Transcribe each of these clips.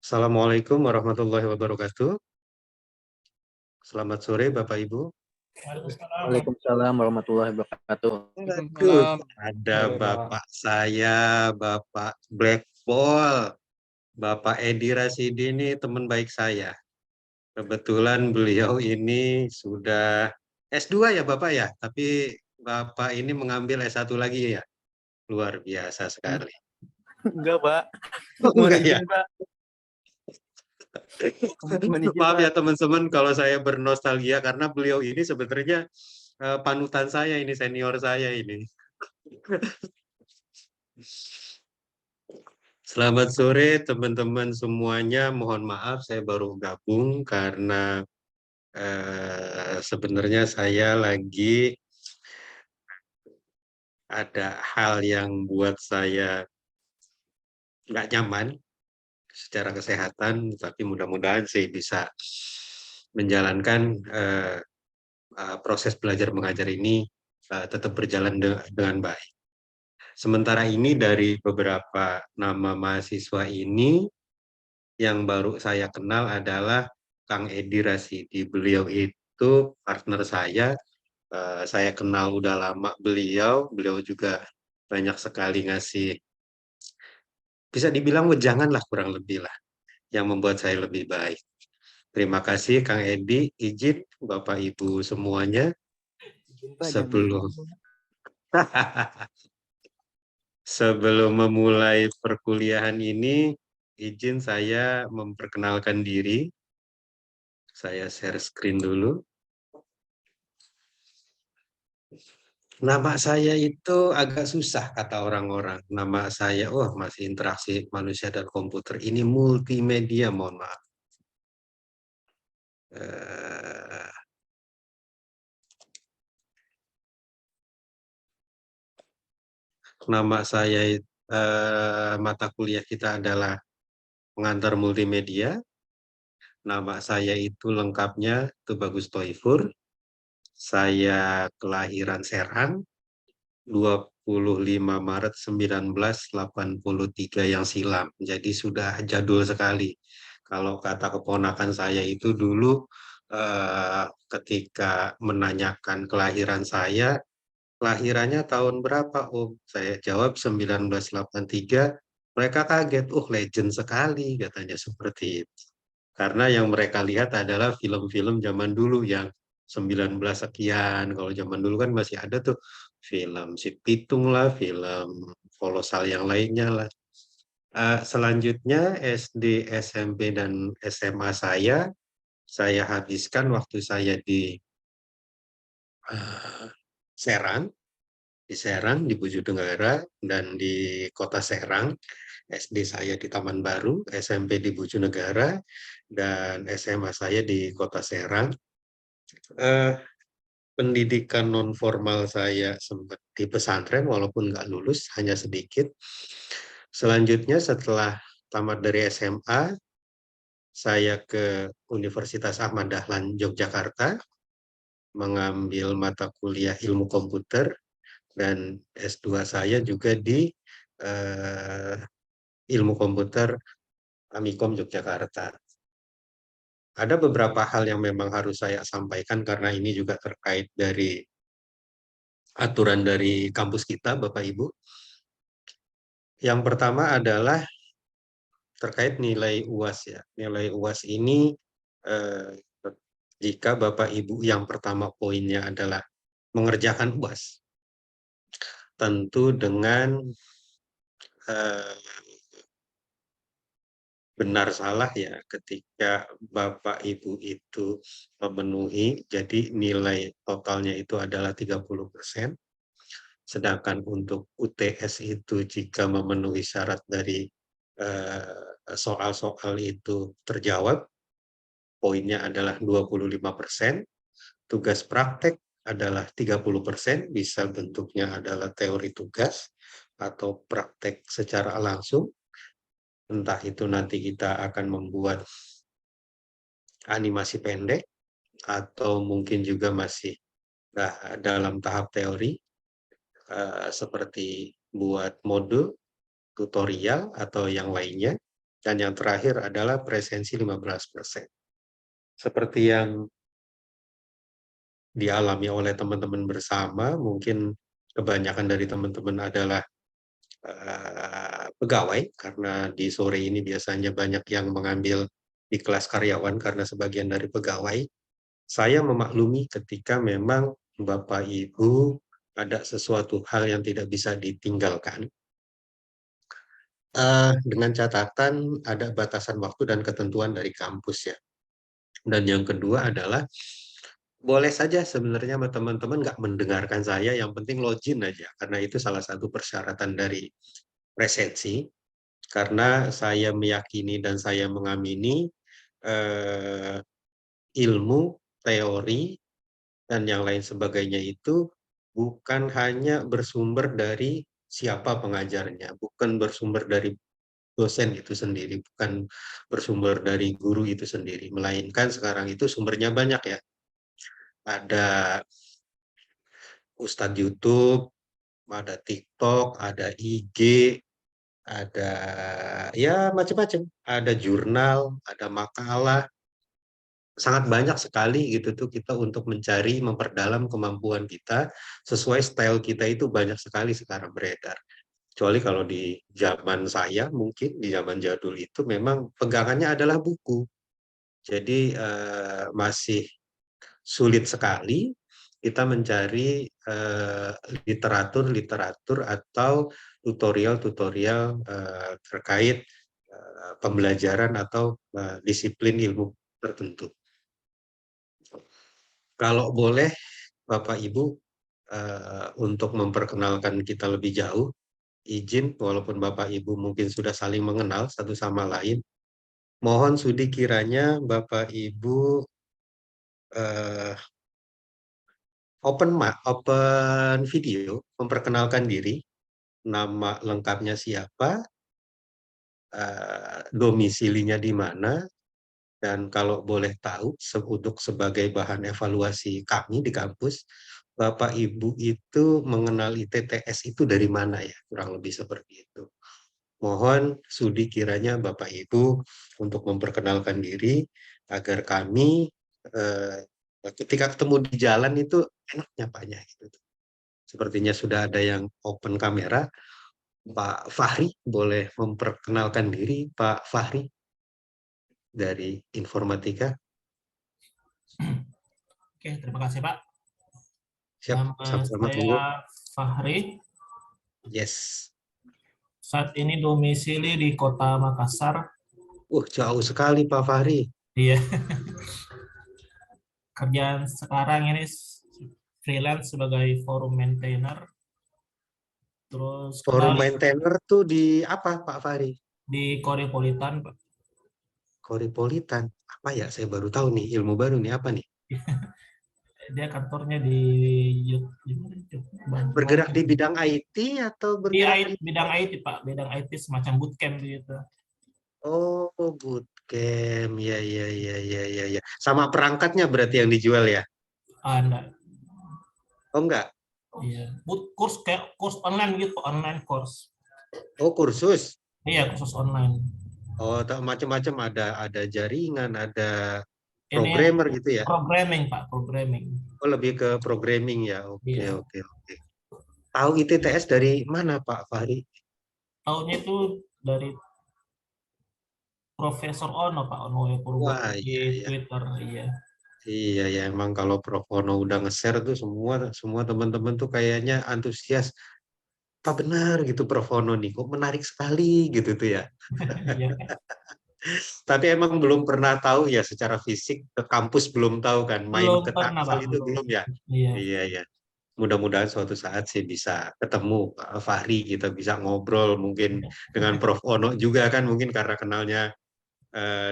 Assalamualaikum warahmatullahi wabarakatuh. Selamat sore Bapak Ibu. Waalaikumsalam warahmatullahi wabarakatuh. Waduh, Waalaikumsalam. ada Sore, Pak. Bapak saya, Bapak Black Ball, Bapak Edi Rasidi ini teman baik saya. Kebetulan beliau ini sudah S2 ya Bapak ya, tapi Bapak ini mengambil S1 lagi ya. Luar biasa sekali. Enggak, Pak. Oh, Mohon enggak ya? izin, Pak. Mohon izin, Maaf Pak. ya teman-teman kalau saya bernostalgia karena beliau ini sebenarnya panutan saya ini, senior saya ini. Selamat sore teman-teman semuanya. Mohon maaf saya baru gabung karena sebenarnya saya lagi ada hal yang buat saya nggak nyaman secara kesehatan, tapi mudah-mudahan saya bisa menjalankan proses belajar mengajar ini tetap berjalan dengan baik. Sementara ini dari beberapa nama mahasiswa ini, yang baru saya kenal adalah Kang Edi Rasidi. Beliau itu partner saya kenal udah lama beliau juga banyak sekali ngasih, bisa dibilang wejangan lah kurang lebih lah, yang membuat saya lebih baik. Terima kasih Kang Edi, izin Bapak Ibu semuanya Pak, jangan sebelum gitu. sebelum memulai perkuliahan ini, izin saya memperkenalkan diri. Saya share screen dulu. Nama saya itu agak susah kata orang-orang. Nama saya, masih interaksi manusia dan komputer. Ini multimedia, mohon maaf. Eh, Nama saya, mata kuliah kita adalah pengantar multimedia. Nama saya itu lengkapnya Tubagus Toifur. Saya kelahiran Serang, 25 Maret 1983 yang silam. Jadi sudah jadul sekali. Kalau kata keponakan saya itu dulu ketika menanyakan kelahiran saya, kelahirannya tahun berapa? Oh, saya jawab 1983. Mereka kaget, legend sekali katanya seperti itu. Karena yang mereka lihat adalah film-film zaman dulu yang 19 sekian. Kalau zaman dulu kan masih ada tuh film Si Pitung lah, film kolosal yang lainnya lah. Selanjutnya SD, SMP, dan SMA saya habiskan waktu saya di uh, Serang, di Bojonegara, dan di kota Serang. SD saya di Taman Baru, SMP di Bojonegara, dan SMA saya di kota Serang. Eh, Pendidikan non formal saya sempat di pesantren walaupun nggak lulus, hanya sedikit. Selanjutnya setelah tamat dari SMA, saya ke Universitas Ahmad Dahlan Yogyakarta mengambil mata kuliah ilmu komputer, dan S2 saya juga di eh, ilmu komputer Amikom Yogyakarta. Ada beberapa hal yang memang harus saya sampaikan karena ini juga terkait dari aturan dari kampus kita, Bapak Ibu. Yang pertama adalah terkait nilai UAS ya. Nilai UAS ini eh, jika Bapak Ibu yang pertama poinnya adalah mengerjakan UAS, tentu dengan eh, benar salah ya ketika Bapak Ibu itu memenuhi, jadi nilai totalnya itu adalah 30%, sedangkan untuk UTS itu jika memenuhi syarat dari soal-soal itu terjawab, poinnya adalah 25%, tugas praktek adalah 30%, bisa bentuknya adalah teori tugas atau praktek secara langsung, entah itu nanti kita akan membuat animasi pendek, atau mungkin juga masih dalam tahap teori, seperti buat modul, tutorial, atau yang lainnya. Dan yang terakhir adalah presensi 15%. Seperti yang dialami oleh teman-teman bersama, mungkin kebanyakan dari teman-teman adalah pegawai, karena di sore ini biasanya banyak yang mengambil di kelas karyawan karena sebagian dari pegawai. Saya memaklumi ketika memang Bapak Ibu ada sesuatu hal yang tidak bisa ditinggalkan. Dengan catatan ada batasan waktu dan ketentuan dari kampus ya. Dan yang kedua adalah boleh saja sebenarnya teman-teman nggak mendengarkan saya, yang penting login aja, karena itu salah satu persyaratan dari presensi. Karena saya meyakini dan saya mengamini ilmu, teori, dan yang lain sebagainya itu bukan hanya bersumber dari siapa pengajarnya, bukan bersumber dari dosen itu sendiri, bukan bersumber dari guru itu sendiri, melainkan sekarang itu sumbernya banyak ya. Ada Ustadz YouTube, ada TikTok, ada IG, ada ya macam-macam, ada jurnal, ada makalah, sangat banyak sekali gitu tuh kita untuk mencari, memperdalam kemampuan kita sesuai style kita, itu banyak sekali sekarang beredar. Kecuali kalau di zaman saya, mungkin di zaman jadul itu memang pegangannya adalah buku. Jadi masih sulit sekali kita mencari literatur-literatur atau tutorial-tutorial terkait pembelajaran atau disiplin ilmu tertentu. Kalau boleh, Bapak Ibu, untuk memperkenalkan kita lebih jauh, izin, walaupun Bapak Ibu mungkin sudah saling mengenal satu sama lain, mohon sudi kiranya Bapak Ibu open video, memperkenalkan diri, nama lengkapnya siapa, domisilinya di mana, dan kalau boleh tahu, untuk sebagai bahan evaluasi kami di kampus, Bapak Ibu itu mengenali TTS itu dari mana ya, kurang lebih seperti itu. Mohon sudi kiranya Bapak Ibu untuk memperkenalkan diri, agar kami ketika ketemu di jalan itu enak nyapanya gitu. Sepertinya sudah ada yang open kamera. Pak Fahri, boleh memperkenalkan diri Pak Fahri dari informatika. Oke, terima kasih Pak. Siap, Nama sama-sama, saya monggo. Fahri. Yes. Saat ini domisili di Kota Makassar. Jauh sekali Pak Fahri. Iya. Kerjaan sekarang ini freelance sebagai forum maintainer. Terus Forum maintainer tuh di apa Pak Fahri? di Koreopolitan, Pak. Koreopolitan. Apa ya? Saya baru tahu nih, ilmu baru nih, apa nih? Dia kantornya di Bergerak di bidang IT atau bergerak di... bidang IT, Pak. Bidang IT semacam bootcamp gitu. Oh, bootcamp. Ya, ya, ya, ya, ya, ya. Sama perangkatnya berarti yang dijual ya? Enggak. Oh, enggak. Iya. Kurs kayak kurs online gitu, online course. Oh, kursus. Iya, kursus online. Oh, macam-macam, ada jaringan, ada Ini programmer gitu ya. programming, Pak, programming. Oh, lebih ke programming ya. Oke, Iya. oke, oke. Tahu ITTS dari mana Pak Fahri? Tahunnya itu dari Profesor Ono, Pak Ono ya Wah, di iya, iya. Twitter, iya. Iya ya, emang kalau Prof Ono udah nge-share tuh semua semua teman-teman tuh kayaknya antusias. Apa benar gitu Prof Ono nih, kok menarik sekali gitu tuh ya. Iya, Pak. Tapi emang belum pernah tahu ya secara fisik, ke kampus belum tahu kan, main Belum ke pernah, Tangsel Pak, itu belum. belum ya. Iya. Iya ya. Mudah-mudahan suatu saat sih bisa ketemu Pak Fahri, kita bisa ngobrol mungkin dengan Prof Ono juga kan, mungkin karena kenalnya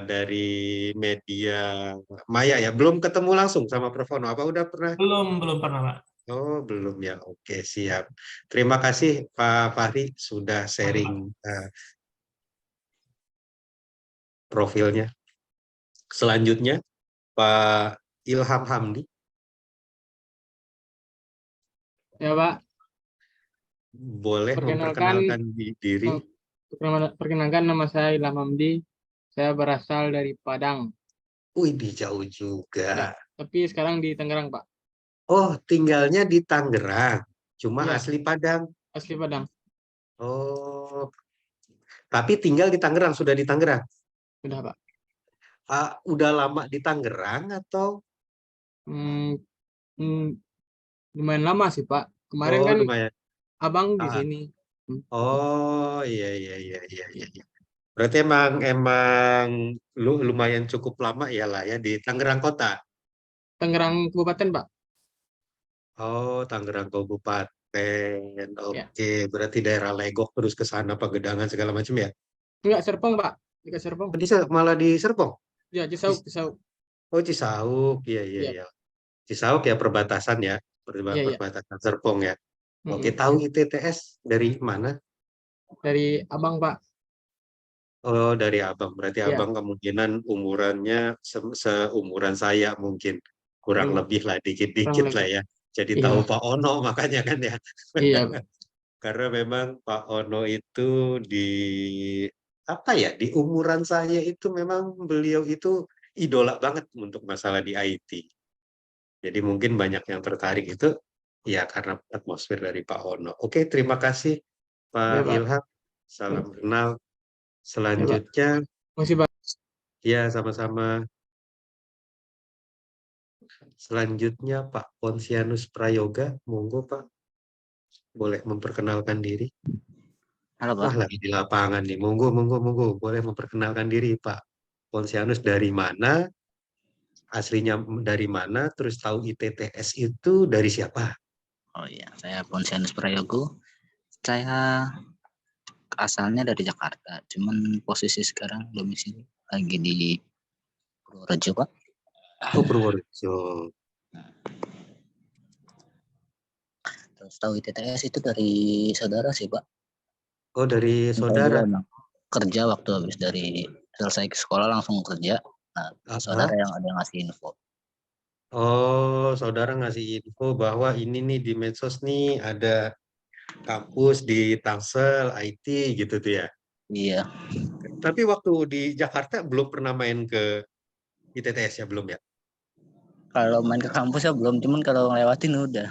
dari media maya ya. Belum ketemu langsung sama Prof Ono, apa udah pernah? Belum pernah, Pak. Oh, belum ya. Oke, siap. Terima kasih Pak Fahri sudah Oke, sharing Pak. profilnya. Selanjutnya, Pak Ilham Hamdi, Ya, Pak. boleh Perkenalkan, memperkenalkan diri. Perkenalkan, nama saya Ilham Hamdi. Saya berasal dari Padang. Wih, di jauh Ya, juga. tapi sekarang di Tangerang, Pak. Oh, tinggalnya di Tangerang, cuma Iya, asli Padang. asli Padang. Oh, tapi tinggal di Tangerang, sudah di Tangerang. Sudah, Pak. Udah lama di Tangerang atau? Hmm, hmm, lumayan lama sih, Pak. Kemarin Oh, kan lumayan. abang di Ah, sini. Hmm, oh, iya, iya, iya, iya, iya, iya. Berarti emang lumayan cukup lama ya lah ya di Tangerang Kota. Tangerang Kabupaten, Pak. Oh, Tangerang Kabupaten. Ya. Oke, berarti daerah Legok terus ke sana Pagedangan segala macam ya. Enggak, Serpong, Pak. Dekat Serpong. Oh, malah di Serpong. Ya, Cisauk, Cisauk. Oh, Cisauk. Iya, iya, Iya, iya. Cisauk ya perbatasan ya, iya, iya. perbatasan Serpong ya. Oke, Mm-mm. tahu ITTS dari mana? Dari abang, Pak. Oh, dari abang. Berarti Iya. abang kemungkinan umurannya seumuran saya mungkin. Kurang Waduh, lebih lah, kurang dikit-dikit lah lebih. ya. Jadi Iya, tahu Pak Ono makanya kan ya. iya, Pak. Karena memang Pak Ono itu di apa ya, di umuran saya itu memang beliau itu idola banget untuk masalah di IT. Jadi mungkin banyak yang tertarik itu ya karena atmosfer dari Pak Ono. Oke, terima kasih Iya, Pak Pak. Ilham. Iya, Salam kenal. iya, Pak. Selanjutnya, Masih, Pak. ya sama-sama. Selanjutnya Pak Ponsianus Prayoga, monggo Pak, boleh memperkenalkan diri. Halo Wah, Pak. lagi di lapangan nih. Monggo, monggo, monggo. Boleh memperkenalkan diri Pak Ponsianus dari mana, aslinya dari mana, terus tahu ITTS itu dari siapa? Oh iya, saya Ponsianus Prayogo. Saya asalnya dari Jakarta, cuman posisi sekarang domisili lagi di Purworejo Pak. Oh, Purworejo. Terus tahu ITTS itu dari saudara sih Pak. Oh, dari Tahu dia saudara. emang kerja waktu habis dari selesai sekolah langsung kerja. Nah, saudara Apa? yang ada yang ngasih info. Oh, saudara ngasih info bahwa ini nih di medsos nih ada kampus di Tangsel IT gitu tuh ya. Iya, Tapi waktu di Jakarta belum pernah main ke ITTS ya, belum ya? kalau main ke kampus ya belum, cuman kalau ngelewatin udah.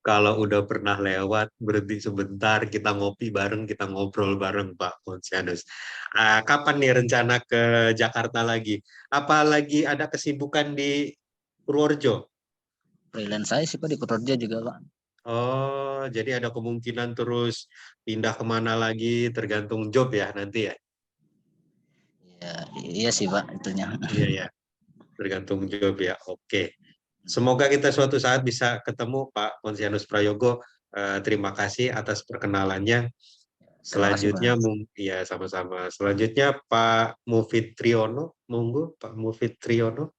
Kalau udah pernah lewat, berhenti sebentar, kita ngopi bareng, kita ngobrol bareng, Pak Ponsianus. Kapan nih rencana ke Jakarta lagi? Apalagi ada kesibukan di Purworejo? Freelance saya sih Pak di Purworejo juga Pak. Oh, jadi ada kemungkinan terus pindah kemana lagi, tergantung job ya nanti ya? Iya, iya sih Pak itunya. Iya, ya, tergantung job ya. Oke. Semoga kita suatu saat bisa ketemu Pak Ponsianus Prayogo. Terima kasih atas perkenalannya. Terima kasih Pak. Selanjutnya, ya sama-sama. Selanjutnya Pak Mufid Triono, monggo Pak Mufid Triono.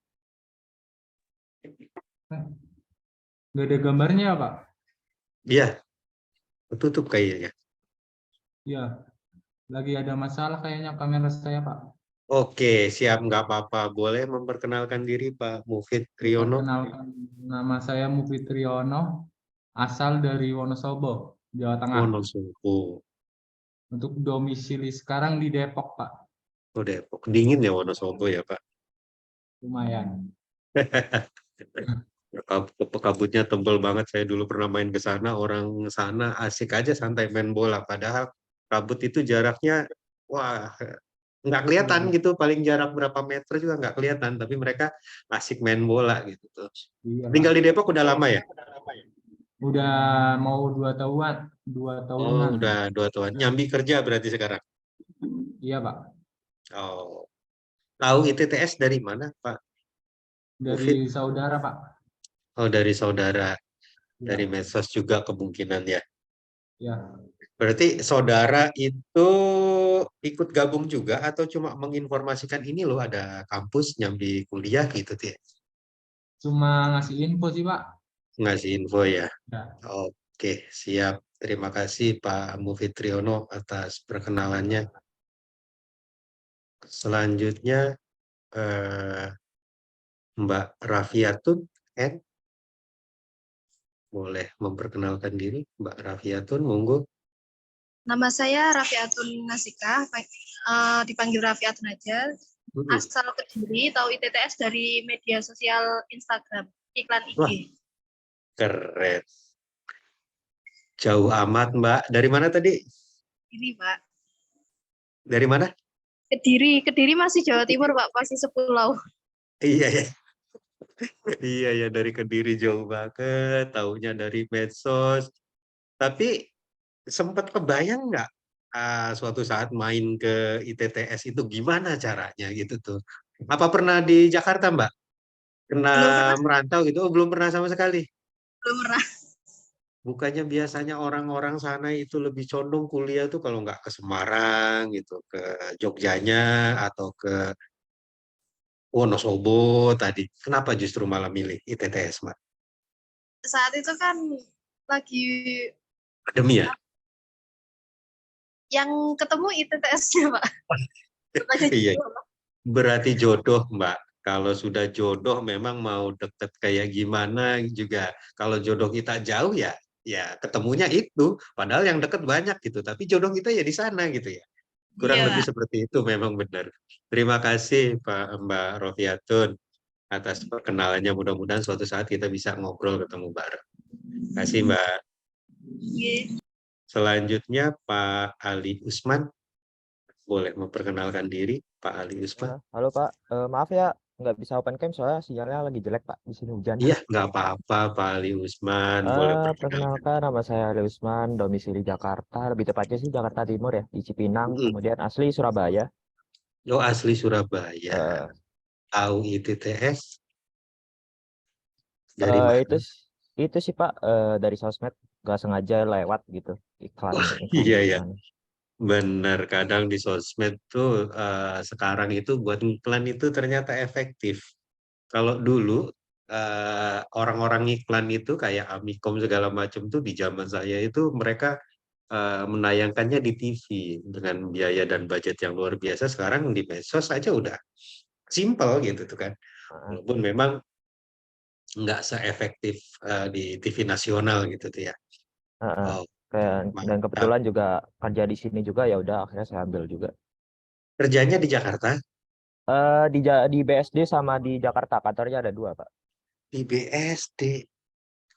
Nggak ada gambarnya ya, Pak? Iya, tutup kayaknya. Ya, lagi ada masalah kayaknya kamera saya, Pak. Oke, siap, nggak apa-apa. Boleh memperkenalkan diri Pak Mufid Triono. Perkenalkan, nama saya Mufid Triyono, asal dari Wonosobo, Jawa Tengah. Wonosobo. Untuk domisili sekarang di Depok, Pak. Oh, Depok. Dingin ya Wonosobo ya Pak. Lumayan. Kabutnya tebel banget. Saya dulu pernah main ke sana. Orang sana asik aja santai main bola. Padahal kabut itu jaraknya, wah, nggak kelihatan gitu. Paling jarak berapa meter juga nggak kelihatan. Tapi mereka asik main bola gitu tuh. Iya, Pak. Tinggal di Depok udah lama ya? Udah mau 2 tahunan, 2 Oh, tahunan. udah 2 tahun. Nyambi kerja berarti sekarang. Iya, Pak. Oh, tahu ITTS dari mana, Pak Mufid? Dari saudara, Pak. Oh, dari saudara. Dari Ya, medsos juga kemungkinan ya. ya. Berarti saudara itu ikut gabung juga atau cuma menginformasikan ini loh ada kampus nyambi kuliah gitu tuh ya? Cuma ngasih info sih, Pak. Ngasih info ya. Ya, Oke, siap. Terima kasih Pak Mufid Triono atas perkenalannya. Selanjutnya eh, Mbak Rafiatun N. Boleh memperkenalkan diri Mbak Rafiatun, monggo. Nama saya Rafiatun Nasika, dipanggil Rafiatun aja. Asal Kediri, tahu ITTS dari media sosial Instagram, iklan IG. Wah. Keren. Jauh amat, Mbak. Dari mana tadi? Ini Pak. Dari mana? Kediri masih Jawa Timur Pak, masih sepulau. Iya ya. Iya ya, dari Kediri jauh banget, taunya dari medsos. Tapi sempat kebayang nggak suatu saat main ke ITTS itu gimana caranya gitu tuh? Apa pernah di Jakarta, Mbak? Pernah Belum pernah, merantau gitu? Oh, belum pernah sama sekali. belum pernah. Bukannya biasanya orang-orang sana itu lebih condong kuliah tuh kalau nggak ke Semarang gitu, ke Jogjanya atau ke Wonosobo tadi. Kenapa justru malah milih ITTS, Mbak? Saat itu kan lagi Akademi ya? yang ketemu ITTS-nya Pak. Bukannya Iya, jodoh, Pak. berarti jodoh, Mbak. Kalau sudah jodoh memang mau deket kayak gimana juga. Kalau jodoh kita jauh ya, ya ketemunya itu. Padahal yang deket banyak gitu. Tapi jodoh kita ya di sana gitu ya. Kurang Iya lebih Pak. seperti itu memang benar. Terima kasih Mbak Rofiatun atas perkenalannya. Mudah-mudahan suatu saat kita bisa ngobrol ketemu bareng. Terima kasih Mbak. Iya. Selanjutnya Pak Ali Usman. Boleh memperkenalkan diri Pak Ali Usman. Halo Pak, maaf ya nggak bisa open cam soalnya sinyalnya lagi jelek Pak, di sini hujan. Iya, nggak apa-apa Pak Ali Usman. Boleh perkenalkan. Perkenalkan nama saya Ali Usman, domisili Jakarta, lebih tepatnya sih Jakarta Timur ya, di Cipinang, kemudian asli Surabaya. Oh, asli Surabaya. Eh, Tahu ITTS dari mana? itu sih Pak, dari sosmed nggak sengaja lewat gitu iklan Wah, infonya iya di ya. sana. Benar, kadang di sosmed tuh sekarang itu buat iklan itu ternyata efektif. Kalau dulu orang-orang iklan itu kayak Amikom segala macam tuh di zaman saya itu mereka menayangkannya di TV dengan biaya dan budget yang luar biasa. Sekarang di medsos saja udah simple gitu tuh kan. Heeh, Walaupun memang nggak seefektif di TV nasional gitu tuh ya. heeh. Oh, Dan mantap. kebetulan juga kerja di sini juga ya udah akhirnya saya ambil juga. Kerjanya di Jakarta, Di BSD sama di Jakarta kantornya ada dua Pak. di BSD,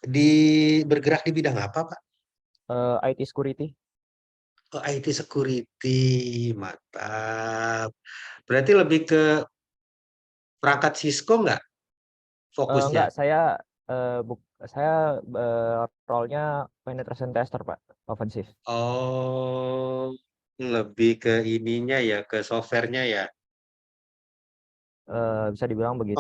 di bergerak di bidang apa, Pak? IT security. Oh, IT security, mantap. Berarti lebih ke perangkat Cisco nggak fokusnya? Enggak, saya role-nya penetration tester, Pak, offensive. Oh, lebih ke ininya ya, ke softwarenya ya, Bisa dibilang begitu.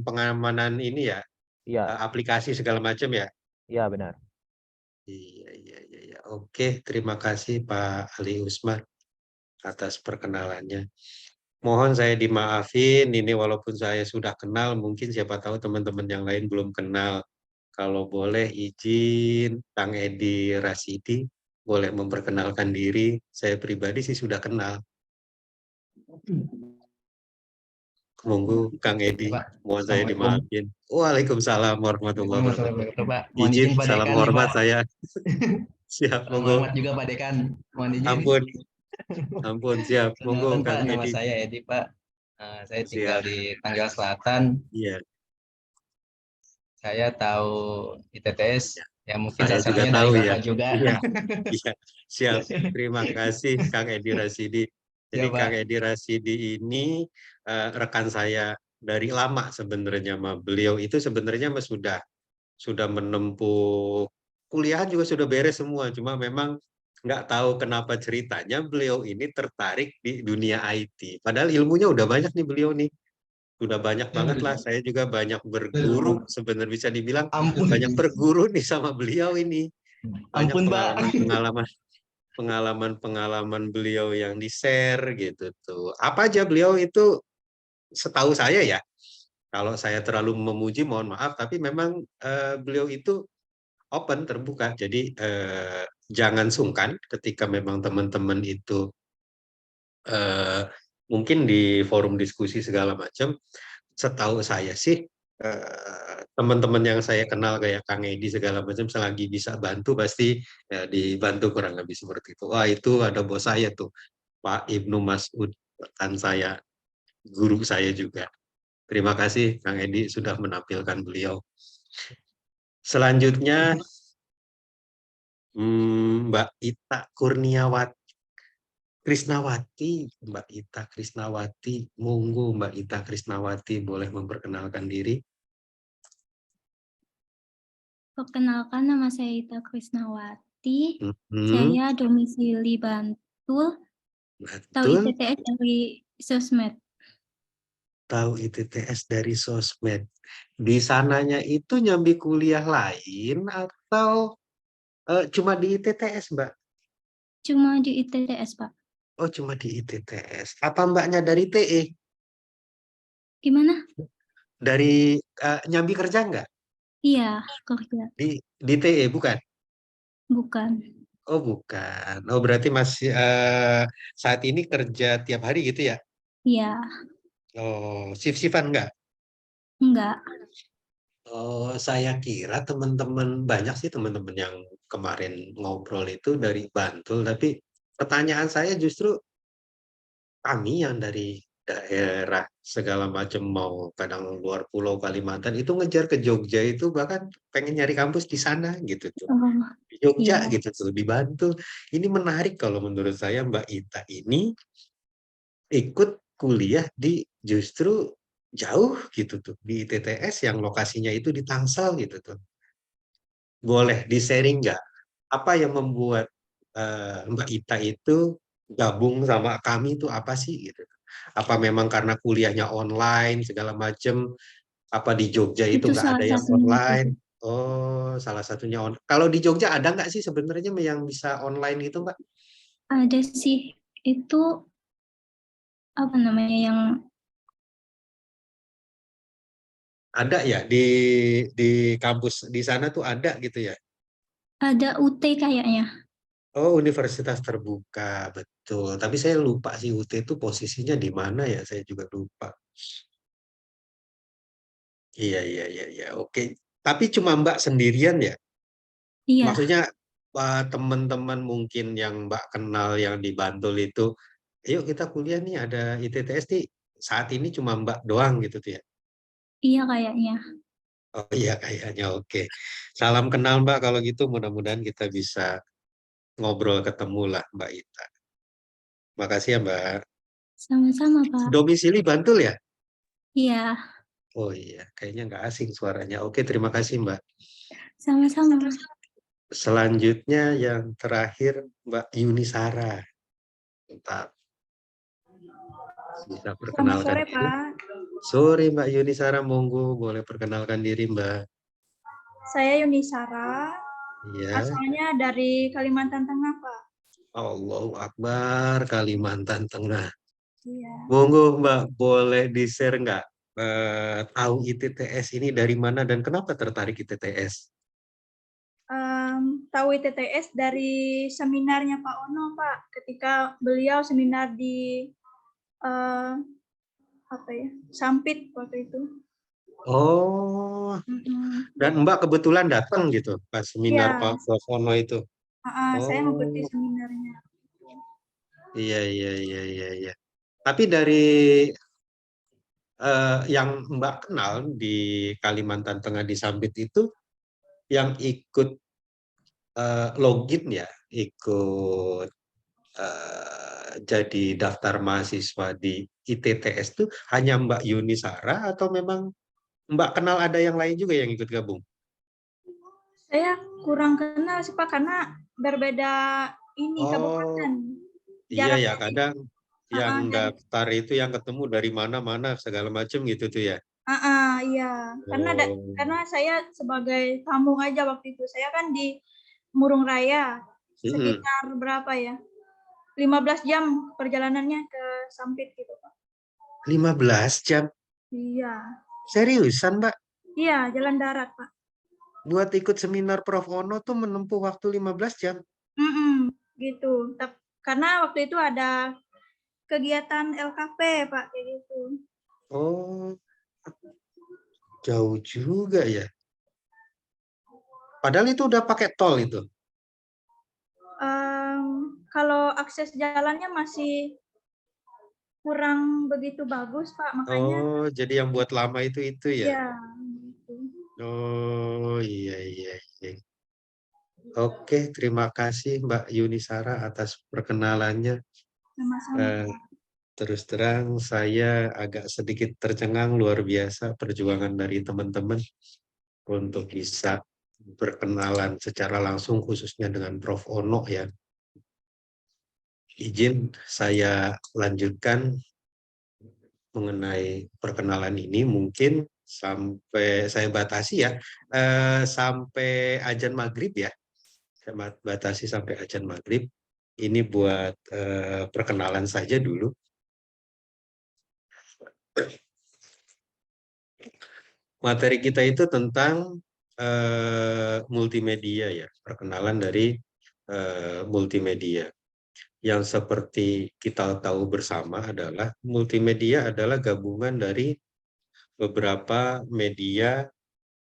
pengamanan ini ya, Iya, aplikasi segala macam ya. iya benar. Iya, iya, iya, iya. Oke, terima kasih Pak Ali Usman atas perkenalannya. Mohon saya dimaafin, ini walaupun saya sudah kenal, mungkin siapa tahu teman-teman yang lain belum kenal. Kalau boleh izin, Kang Edi Rasidi, boleh memperkenalkan diri. Saya pribadi sih sudah kenal. Monggo, Kang Edi, Pak. mohon saya Assalamualaikum. dimaafin. Waalaikumsalam warahmatullahi Waalaikumsalam wabarakatuh. warahmatullahi wabarakatuh, Pak. Mohon Izin, izin Pak salam Dekan nih, hormat Pak. saya. Siap, Salam monggo. hormat juga Pak Dekan. Mohon izin. Ampun, ampun, siap. Monggo, Perkenalkan Pak, Kang nama Edi. saya Edi Pak. Saya tinggal Siap, di Tanggerang Selatan. iya. Saya tahu ITTS. Ya. Ya mungkin Saya salah juga satunya dari tahu ya. Bapak juga. Iya, iya. Siap. Terima kasih Kang Edi Rasidi. Jadi Ya Kang Pak. Edi Rasidi ini rekan saya dari lama sebenarnya sama beliau itu sebenarnya mah sudah menempuh kuliahan juga sudah beres semua. Cuma memang nggak tahu kenapa ceritanya beliau ini tertarik di dunia IT. Padahal ilmunya udah banyak nih beliau nih. Udah banyak banget lah. Saya juga banyak berguru. Sebenarnya bisa dibilang Ampun. banyak berguru nih sama beliau ini. Banyak Ampun Pak. pengalaman beliau yang di-share gitu tuh. Apa aja beliau itu setahu saya ya. Kalau saya terlalu memuji mohon maaf, tapi memang beliau itu open, terbuka. Jadi jangan sungkan ketika memang teman-teman itu mungkin di forum diskusi segala macam. Setahu saya sih teman-teman yang saya kenal kayak Kang Edi segala macam selagi bisa bantu pasti ya dibantu kurang lebih seperti itu. Wah itu ada bos saya tuh Pak Ibnu Mas'ud, rekan saya, guru saya juga. Terima kasih Kang Edi sudah menampilkan beliau. Selanjutnya Mbak Ita Kurniawati. Mbak Ita Krisnawati, monggo Mbak Ita Krisnawati boleh memperkenalkan diri. Perkenalkan, nama saya Ita Krisnawati. Mhm, Saya domisili Bantul, tahu betul. ITTS dari sosmed. Tahu ITTS dari sosmed. Di sananya itu nyambi kuliah lain atau cuma di ITTS, Mbak? Cuma di ITTS, Pak. Oh, cuma di ITTS. Apa Mbaknya dari TE? Gimana? Dari nyambi kerja nggak? Iya, kerja. Di TE, bukan? Bukan. Oh, bukan. Oh, berarti masih saat ini kerja tiap hari gitu ya? Iya, Oh, shift-shiftan nggak? enggak. Oh, saya kira teman-teman banyak sih teman-teman yang kemarin ngobrol itu dari Bantul, tapi pertanyaan saya justru kami yang dari daerah segala macam mau kadang luar pulau Kalimantan itu ngejar ke Jogja itu bahkan pengen nyari kampus di sana gitu tuh. Oh, Di Jogja iya. gitu tuh, di Bantul. Ini menarik kalau menurut saya Mbak Ita ini ikut kuliah di justru jauh gitu tuh di ITTS yang lokasinya itu di Tangsel gitu tuh. Boleh di-sharing nggak? Apa yang membuat Mbak Ita itu gabung sama kami itu apa sih gitu? Apa memang karena kuliahnya online segala macem? Apa di Jogja itu Itu nggak ada salah yang satunya itu. online? Oh, salah satunya on. Kalau di Jogja ada nggak sih sebenarnya yang bisa online itu, Mbak? Ada sih, itu apa namanya yang Ada ya di kampus di sana tuh ada gitu ya? ada UT kayaknya. Oh, universitas terbuka, betul. Tapi saya lupa sih UT itu posisinya di mana ya? Saya juga lupa. Iya, iya, iya, iya. Oke. Tapi cuma Mbak sendirian ya? Iya, Maksudnya teman-teman mungkin yang Mbak kenal yang di Bantul itu, yuk kita kuliah nih ada ITTS nih. Saat ini cuma Mbak doang gitu tuh ya? iya kayaknya. Oh iya kayaknya oke. Salam kenal Mbak kalau gitu mudah-mudahan kita bisa ngobrol ketemu lah Mbak Ita. Makasih ya Mbak. Sama-sama, Pak. Domisili Bantul ya? Iya, Oh iya, kayaknya nggak asing suaranya. Oke, terima kasih Mbak. sama-sama. Selanjutnya yang terakhir Mbak Yunisara. Bentar, bisa Selamat perkenalkan sore, diri. Pak. Sore Mbak Yunisara, monggo boleh perkenalkan diri Mbak. Saya Yunisara, Iya, asalnya dari Kalimantan Tengah, Pak. Allahu Akbar, Kalimantan Tengah. Iya. Monggo Mbak, boleh di-share nggak tahu ITTS ini dari mana dan kenapa tertarik ITTS? Tahu ITTS dari seminarnya Pak Ono, Pak. Ketika beliau seminar di apa ya, Sampit waktu itu. Oh, dan Mbak kebetulan datang gitu pas seminar Iya, Pak Prof. Ono itu. saya mengikuti Oh, seminarnya. iya, iya, iya, iya, iya. Tapi dari yang Mbak kenal di Kalimantan Tengah di Sampit itu, yang ikut login ya, ikut jadi daftar mahasiswa di ITTS itu hanya Mbak Yunisara atau memang Mbak kenal ada yang lain juga yang ikut gabung? Saya kurang kenal sih, Pak, karena berbeda ini Oh, kabupaten. iya ya, Jaraknya kadang yang dari daftar itu yang ketemu dari mana-mana segala macam gitu tuh ya. iya. Oh, Karena saya sebagai tamu aja waktu itu. Saya kan di Murung Raya, mm-mm. sekitar berapa ya, 15 jam perjalanannya ke Sampit gitu, Pak. 15 jam. Iya. Seriusan, Mbak? Iya, jalan darat, Pak. Buat ikut seminar Prof. Ono tuh menempuh waktu 15 jam. Gitu. Karena waktu itu ada kegiatan LKP, Pak, kayak gitu. Oh, Jauh juga ya. Padahal itu udah pakai tol itu. Kalau akses jalannya masih kurang begitu bagus, Pak. Makanya Oh, jadi yang buat lama itu ya. ya gitu. Oh, iya. Oke, terima kasih Mbak Yunisara atas perkenalannya. Sama-sama. Eh, terus terang saya agak sedikit tercengang, luar biasa perjuangan dari teman-teman untuk bisa berkenalan secara langsung khususnya dengan Prof. Ono ya. Izin saya lanjutkan mengenai perkenalan ini mungkin sampai saya batasi ya, sampai azan maghrib ya. Saya batasi sampai azan maghrib. Ini buat perkenalan saja dulu. Materi kita itu tentang multimedia ya, perkenalan dari multimedia. Yang seperti kita tahu bersama adalah multimedia adalah gabungan dari beberapa media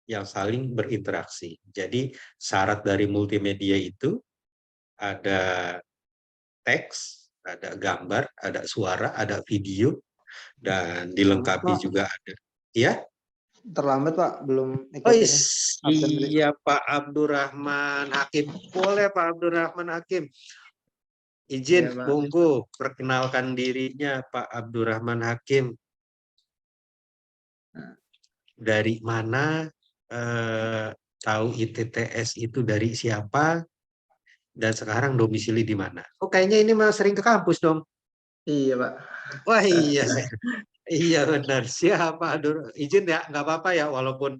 yang saling berinteraksi. Jadi syarat dari multimedia itu ada teks, ada gambar, ada suara, ada video, dan dilengkapi Pak, juga ada. Ya? terlambat Pak, belum Oh ikut ini. Absen tadi. iya Pak Abdurrahman Hakim. Boleh Pak Abdurrahman Hakim. Izin, Iya, Pak. monggo perkenalkan dirinya Pak Abdurrahman Hakim. Dari mana tahu ITTS itu dari siapa dan sekarang domisili di mana? Oh kayaknya ini mah sering ke kampus dong. Iya, Pak. Wah iya, iya benar. Siapa? Izin ya, nggak apa-apa ya walaupun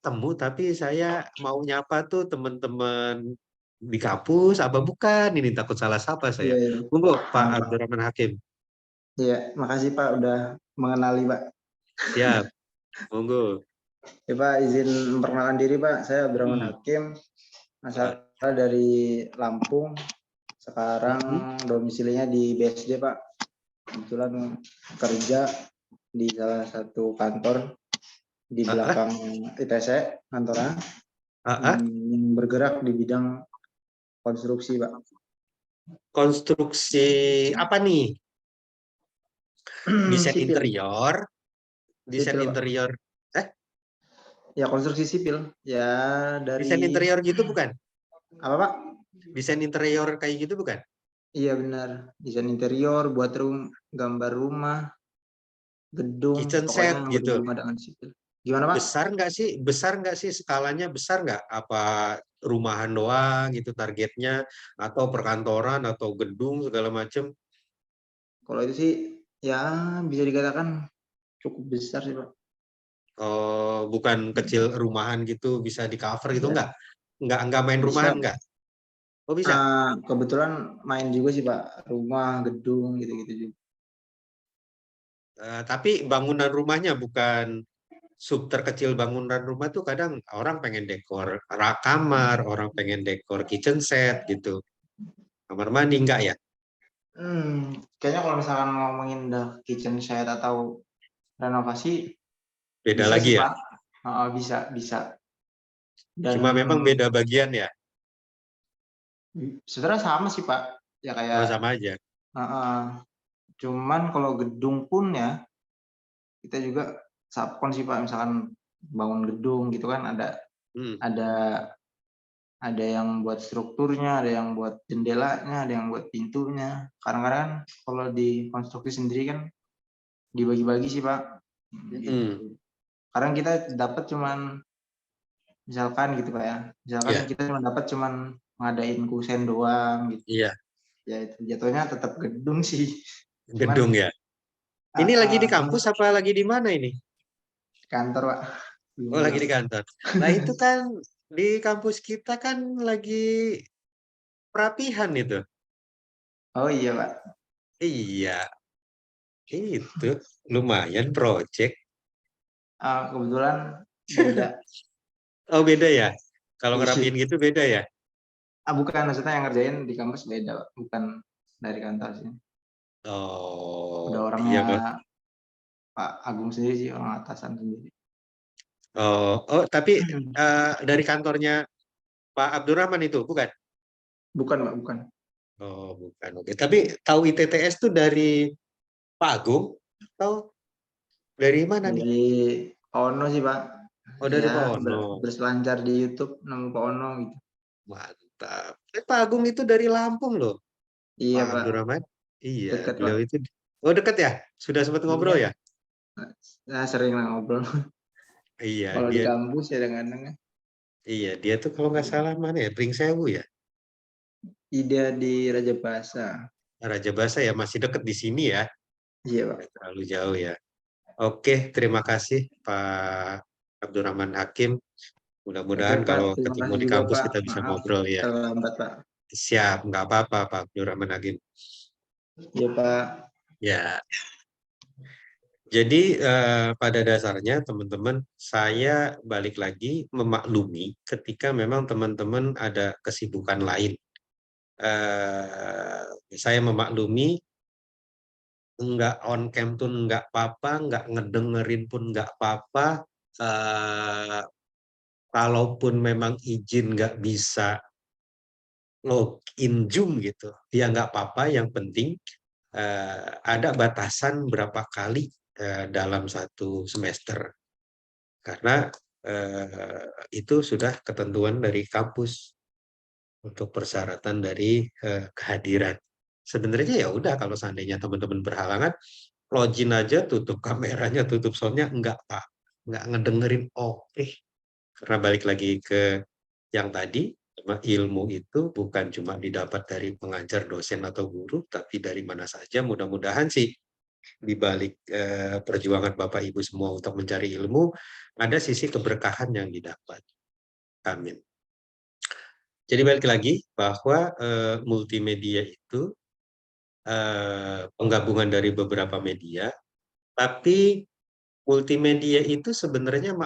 temu tapi saya mau nyapa tuh teman-teman di kampus apa bukan? Ini takut salah sapa saya. Iya. Monggo Pak Pak. Abdurrahman Hakim. Iya, makasih Pak udah mengenali, Pak. Siap. Monggo. Ya, Pak, izin memperkenalkan diri, Pak. Saya Abdurrahman Hakim, asal dari Lampung. Sekarang domisilinya di BSD, Pak. Kebetulan kerja di salah satu kantor di belakang ITC kantornya, yang bergerak di bidang konstruksi, Pak. Konstruksi apa nih? Desain Sipil. interior, desain Sipil, Pak. interior, Ya konstruksi sipil, ya dari. desain interior gitu bukan? Apa Pak? Desain interior kayak gitu bukan? Iya benar, desain interior, buat gambar rumah, gedung, Kitchen pokoknya set yang gitu. berhubungan dengan sipil. Gimana Pak? Besar nggak sih skalanya, besar nggak? Apa rumahan doang gitu targetnya, atau perkantoran atau gedung segala macam? Kalau itu sih ya bisa dikatakan cukup besar sih Pak. Oh, bukan kecil rumahan gitu bisa di cover gitu Ya. nggak main Bisa. rumahan nggak? Oh bisa. Kebetulan main juga sih Pak, rumah, gedung gitu-gitu juga. Tapi bangunan rumahnya bukan sub terkecil. Bangunan rumah tuh kadang orang pengen dekor rak kamar, orang pengen dekor kitchen set gitu. Kamar mandi enggak ya? Kayaknya kalau misalkan ngomongin the kitchen set atau renovasi Beda bisa lagi sih, ya? Pak. Bisa. Dan Cuma memang beda bagian ya? sebenarnya sama sih Pak. Ya kayak. Oh, sama aja. Cuman kalau gedung pun ya kita juga subkon sih Pak, misalkan bangun gedung gitu kan ada yang buat strukturnya, ada yang buat jendelanya, ada yang buat pintunya. Kadang-kadang kalau di konstruksi sendiri kan dibagi-bagi sih Pak. Gitu. Kadang kita dapat cuman misalkan gitu Pak ya. Misalkan kita cuma dapat cuman ngadain kusen doang gitu. Iya. Ya itu jatuhnya tetap gedung sih. Gedung ya. Ini lagi di kampus apa lagi di mana ini? Kantor Pak. Oh lagi di kantor. Nah itu kan di kampus kita kan lagi perapihan itu. Oh iya Pak. Iya. Itu lumayan project. Kebetulan beda. Oh beda ya? Kalau ngerapiin gitu beda ya? Bukan, maksudnya yang ngerjain di kampus beda Pak. Bukan dari kantor sih. Oh. Udah orangnya Pak Agung sendiri sih, orang atasan sendiri. Tapi dari kantornya Pak Abdurrahman itu, bukan? Bukan, Pak, bukan. Oh, bukan. Oke. Tapi tahu ITTS itu dari Pak Agung atau dari mana nih? Dari Ono sih, Pak. Oh, dari Ya, Pak Ono. berselancar di YouTube nama Pak Ono gitu. Mantap. Pak Agung itu dari Lampung loh, Iya, Pak Pak. Abdurrahman. Iya, Dekat, beliau Pak. itu. Oh, dekat ya? Sudah sempat ngobrol ya? Nah, sering lah ngobrol. Iya, Kalau di dia. kampus ya kadang-kadang. Iya, dia tuh kalau nggak salah mana ya? Pringsewu ya? Ida di Raja Basa. Raja Basa ya, masih dekat di sini ya. Iya, Pak. Nggak terlalu jauh ya. Oke, terima kasih Pak Abdurrahman Hakim. Mudah-mudahan Oke, Pak. kalau Terima ketemu kasih di juga, kampus Pak. kita bisa Maaf ngobrol ya. terlambat, Pak. Siap, nggak apa-apa Pak Abdurrahman Hakim. Iya, Pak. Ya. Jadi pada dasarnya teman-teman, saya balik lagi memaklumi ketika memang teman-teman ada kesibukan lain. Saya memaklumi nggak on cam tuh nggak apa-apa, nggak ngedengerin pun nggak apa-apa. Kalaupun memang izin nggak bisa login Zoom gitu, ya nggak apa-apa. Yang penting ada batasan berapa kali dalam satu semester, karena itu sudah ketentuan dari kampus untuk persyaratan dari kehadiran. Sebenarnya ya udah, kalau seandainya teman-teman berhalangan, login aja, tutup kameranya, tutup soundnya, enggak Pak, nggak ngedengerin. Oke, karena balik lagi ke yang tadi, ilmu itu bukan cuma didapat dari pengajar, dosen, atau guru, tapi dari mana saja. Mudah-mudahan sih di balik perjuangan Bapak Ibu semua untuk mencari ilmu, ada sisi keberkahan yang didapat. Amin. Jadi balik lagi bahwa multimedia itu penggabungan dari beberapa media, tapi multimedia itu sebenarnya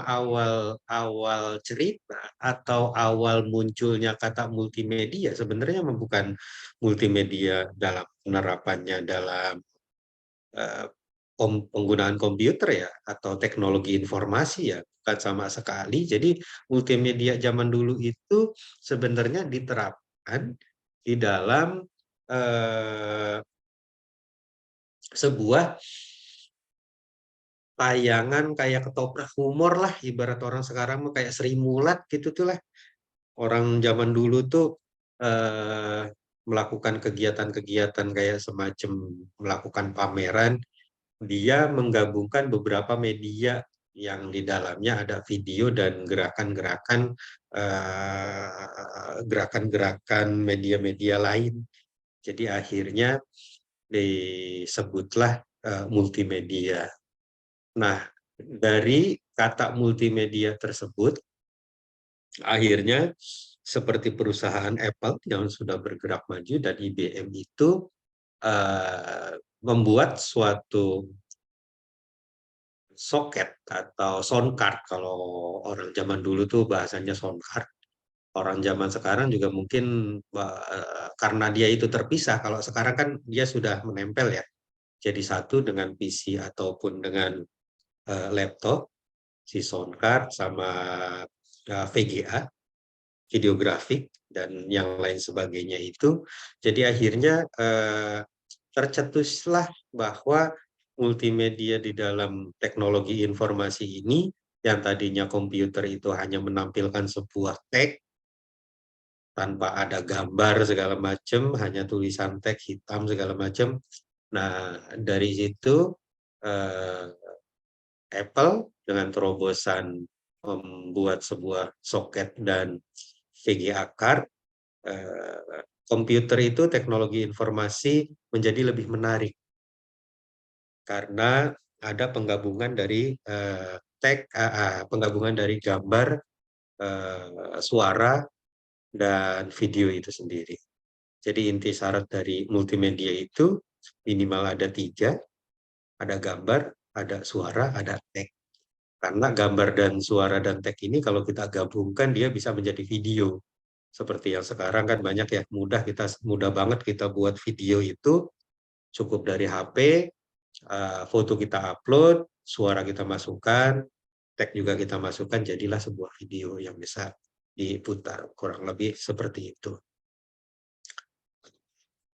awal cerita atau awal munculnya kata multimedia sebenarnya bukan multimedia dalam penerapannya dalam penggunaan komputer ya, atau teknologi informasi ya, bukan sama sekali. Jadi multimedia zaman dulu itu sebenarnya diterapkan di dalam sebuah tayangan kayak ketoprak humor lah, ibarat orang sekarang mah kayak Sri Mulat gitu tuh lah. Orang zaman dulu tuh melakukan kegiatan-kegiatan kayak semacam melakukan pameran, dia menggabungkan beberapa media yang di dalamnya ada video dan gerakan-gerakan media-media lain. Jadi akhirnya disebutlah multimedia. Nah, dari kata multimedia tersebut, akhirnya seperti perusahaan Apple yang sudah bergerak maju dan IBM itu membuat suatu soket atau sound card. Kalau orang zaman dulu tuh bahasanya sound card. Orang zaman sekarang juga mungkin karena dia itu terpisah. Kalau sekarang kan dia sudah menempel ya. Jadi satu dengan PC ataupun dengan laptop, si sound card sama VGA, videografik, dan yang lain sebagainya itu. Jadi akhirnya tercetuslah bahwa multimedia di dalam teknologi informasi ini, yang tadinya komputer itu hanya menampilkan sebuah teks tanpa ada gambar segala macam, hanya tulisan teks hitam segala macam. Nah, dari situ Apple dengan terobosan membuat sebuah soket dan VGA card, komputer itu, teknologi informasi menjadi lebih menarik karena ada penggabungan dari penggabungan dari gambar, suara, dan video itu sendiri. Jadi inti syarat dari multimedia itu minimal ada 3, ada gambar, ada suara, ada teks. Karena gambar dan suara dan teks ini kalau kita gabungkan dia bisa menjadi video. Seperti yang sekarang kan banyak ya, mudah banget kita buat video itu, cukup dari HP, foto kita upload, suara kita masukkan, tag juga kita masukkan, jadilah sebuah video yang bisa diputar, kurang lebih seperti itu.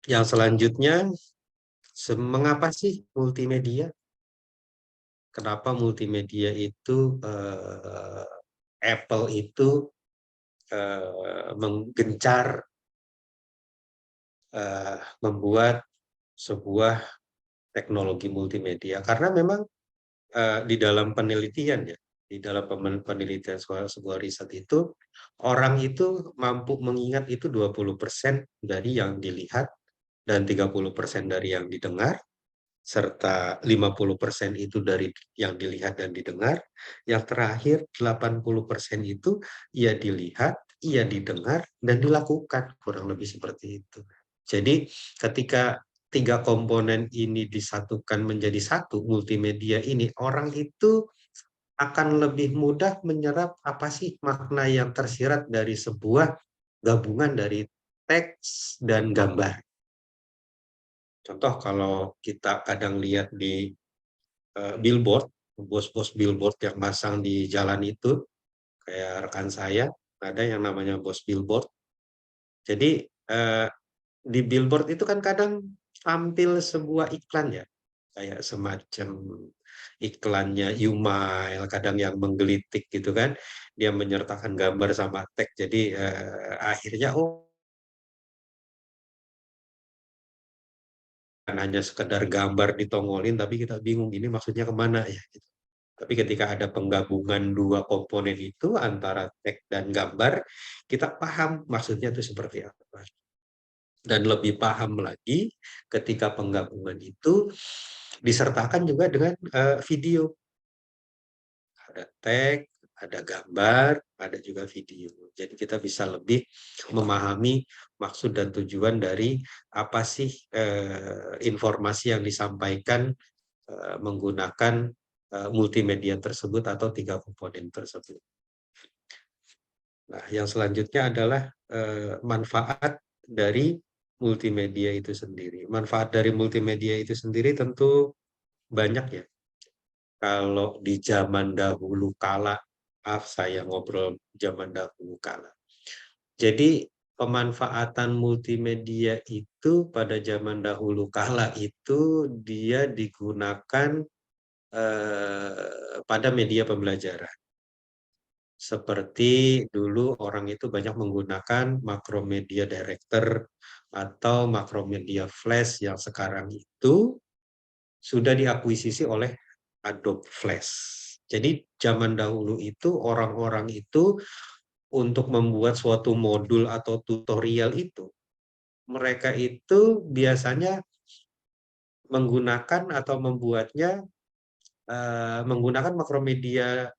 Yang selanjutnya, mengapa sih multimedia? Kenapa multimedia itu Apple itu menggencar membuat sebuah teknologi multimedia? Karena memang di dalam penelitian ya, di dalam penelitian sebuah riset itu, orang itu mampu mengingat itu 20% dari yang dilihat dan 30% dari yang didengar, serta 50% itu dari yang dilihat dan didengar. Yang terakhir 80% itu ia dilihat, ia didengar, dan dilakukan, kurang lebih seperti itu. Jadi ketika 3 komponen ini disatukan menjadi satu, multimedia ini, orang itu akan lebih mudah menyerap apa sih makna yang tersirat dari sebuah gabungan dari teks dan gambar. Contoh kalau kita kadang lihat di billboard, bos-bos billboard yang masang di jalan itu, kayak rekan saya, ada yang namanya bos billboard. Jadi di billboard itu kan kadang tampil sebuah iklan ya, kayak semacam iklannya Umile, kadang yang menggelitik gitu kan, dia menyertakan gambar sama teks, jadi akhirnya bukan hanya sekedar gambar ditongolin, tapi kita bingung ini maksudnya kemana ya. Gitu. Tapi ketika ada penggabungan 2 komponen itu antara teks dan gambar, kita paham maksudnya itu seperti apa. Dan lebih paham lagi ketika penggabungan itu disertakan juga dengan video. Ada teks, ada gambar, ada juga video. Jadi kita bisa lebih memahami maksud dan tujuan dari apa sih informasi yang disampaikan menggunakan multimedia tersebut atau 3 komponen tersebut. Nah, yang selanjutnya adalah manfaat dari multimedia itu sendiri. Manfaat dari multimedia itu sendiri tentu banyak ya. Kalau di zaman dahulu kala, maaf saya ngobrol zaman dahulu kala. Jadi pemanfaatan multimedia itu pada zaman dahulu kala itu dia digunakan pada media pembelajaran. Seperti dulu orang itu banyak menggunakan Macromedia Director atau Macromedia Flash yang sekarang itu sudah diakuisisi oleh Adobe Flash. Jadi zaman dahulu itu orang-orang itu untuk membuat suatu modul atau tutorial itu, mereka itu biasanya menggunakan atau membuatnya menggunakan Macromedia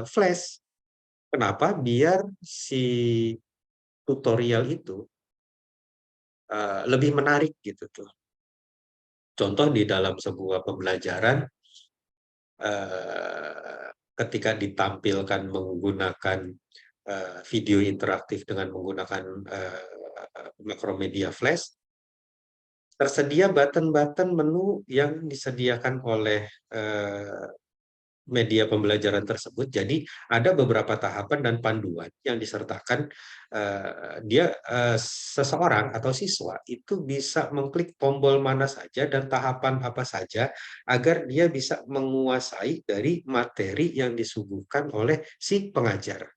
Flash. Kenapa? Biar si tutorial itu lebih menarik gitu tuh. Contoh di dalam sebuah pembelajaran, ketika ditampilkan menggunakan video interaktif dengan menggunakan Macromedia Flash, tersedia button-button menu yang disediakan oleh media pembelajaran tersebut. Jadi ada beberapa tahapan dan panduan yang disertakan seseorang atau siswa itu bisa mengklik tombol mana saja dan tahapan apa saja agar dia bisa menguasai dari materi yang disuguhkan oleh si pengajar.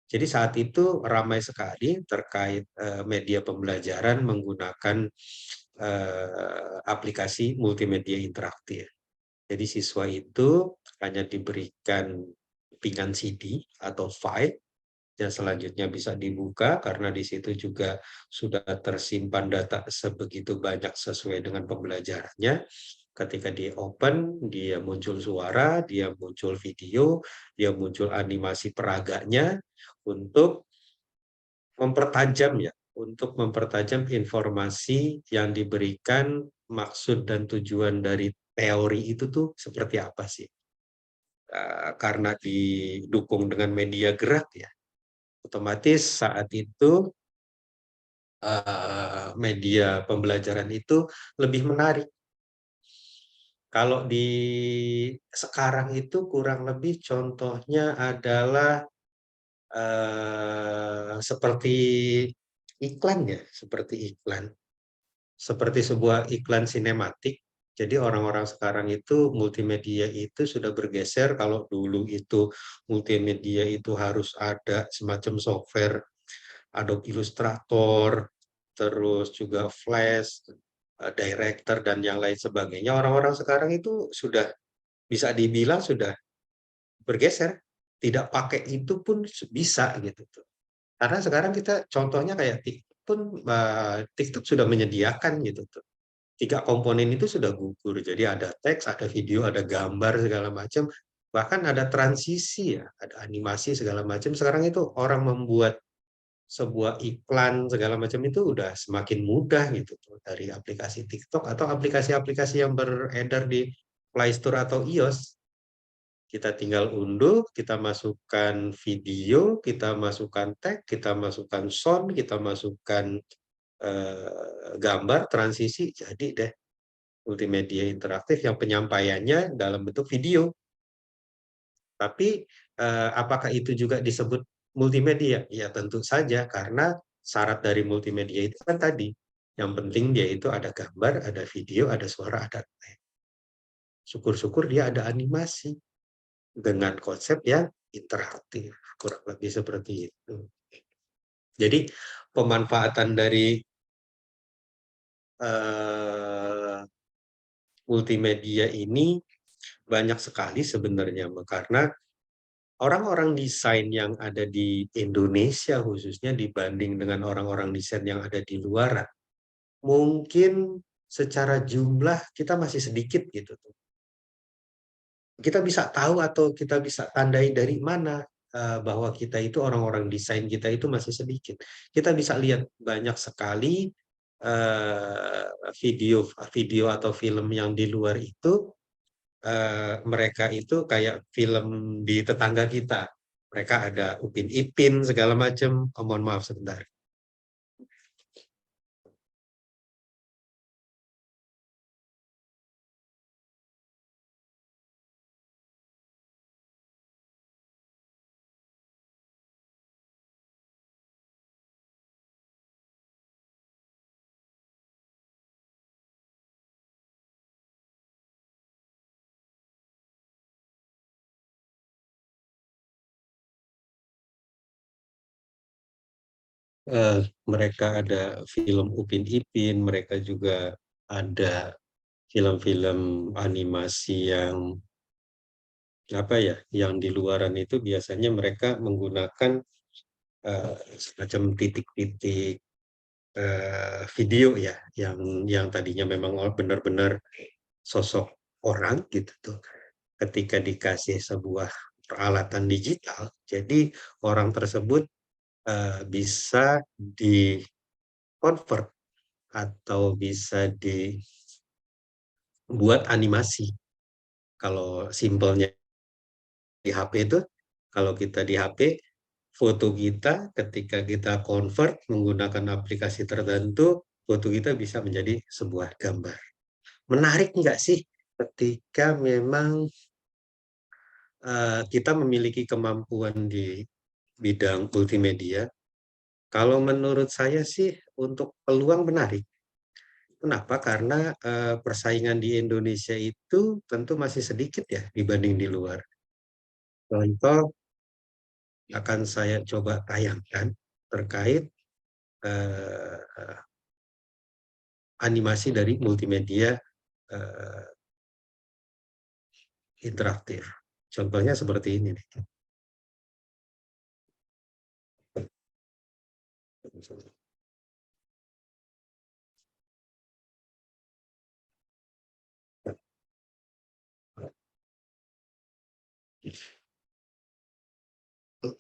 Jadi saat itu ramai sekali terkait media pembelajaran menggunakan aplikasi multimedia interaktif. Jadi siswa itu hanya diberikan kepingan CD atau file yang selanjutnya bisa dibuka karena di situ juga sudah tersimpan data sebegitu banyak sesuai dengan pembelajarannya. Ketika di open, dia muncul suara, dia muncul video, dia muncul animasi peraganya untuk mempertajam informasi yang diberikan, maksud dan tujuan dari teori itu tuh seperti apa sih? Karena didukung dengan media gerak ya, otomatis saat itu media pembelajaran itu lebih menarik. Kalau di sekarang itu kurang lebih contohnya adalah seperti iklan ya, seperti iklan. Seperti sebuah iklan sinematik. Jadi orang-orang sekarang itu multimedia itu sudah bergeser. Kalau dulu itu multimedia itu harus ada semacam software Adobe Illustrator, terus juga Flash, Director dan yang lain sebagainya. Orang-orang sekarang itu sudah bisa dibilang sudah bergeser. Tidak pakai itu pun bisa gitu tuh. Karena sekarang kita contohnya kayak TikTok pun TikTok sudah menyediakan gitu tuh. 3 komponen itu sudah gugur. Jadi ada teks, ada video, ada gambar segala macam, bahkan ada transisi ya, ada animasi segala macam. Sekarang itu orang membuat sebuah iklan segala macam itu udah semakin mudah gitu tuh dari aplikasi TikTok atau aplikasi-aplikasi yang beredar di Play Store atau iOS. Kita tinggal unduh, kita masukkan video, kita masukkan teks, kita masukkan sound, kita masukkan gambar, transisi, jadi deh multimedia interaktif yang penyampaiannya dalam bentuk video. Tapi apakah itu juga disebut multimedia? Ya tentu saja, karena syarat dari multimedia itu kan tadi, yang penting dia itu ada gambar, ada video, ada suara, ada teks. Syukur-syukur dia ada animasi dengan konsep yang interaktif, kurang lebih seperti itu. Jadi pemanfaatan dari multimedia ini banyak sekali sebenarnya, karena orang-orang desain yang ada di Indonesia khususnya dibanding dengan orang-orang desain yang ada di luar, mungkin secara jumlah kita masih sedikit gitu tuh. Kita bisa tahu atau kita bisa tandai dari mana bahwa kita itu orang-orang desain kita itu masih sedikit. Kita bisa lihat banyak sekali video atau film yang di luar itu mereka itu kayak film di tetangga kita. Mereka ada Upin Ipin segala macam. Oh, mohon maaf sebentar. Mereka ada film Upin Ipin, mereka juga ada film-film animasi yang apa ya, yang di luaran itu biasanya mereka menggunakan semacam titik-titik video ya, yang tadinya memang benar-benar sosok orang gitu tuh. Ketika dikasih sebuah peralatan digital, jadi orang tersebut bisa di-convert atau bisa dibuat animasi. Kalau simpelnya di HP itu, kalau kita di HP, foto kita ketika kita convert menggunakan aplikasi tertentu, foto kita bisa menjadi sebuah gambar. Menarik nggak sih ketika memang kita memiliki kemampuan di bidang multimedia? Kalau menurut saya sih untuk peluang menarik. Kenapa? Karena persaingan di Indonesia itu tentu masih sedikit ya dibanding di luar. Contoh akan saya coba tayangkan terkait animasi dari multimedia interaktif. Contohnya seperti ini nih.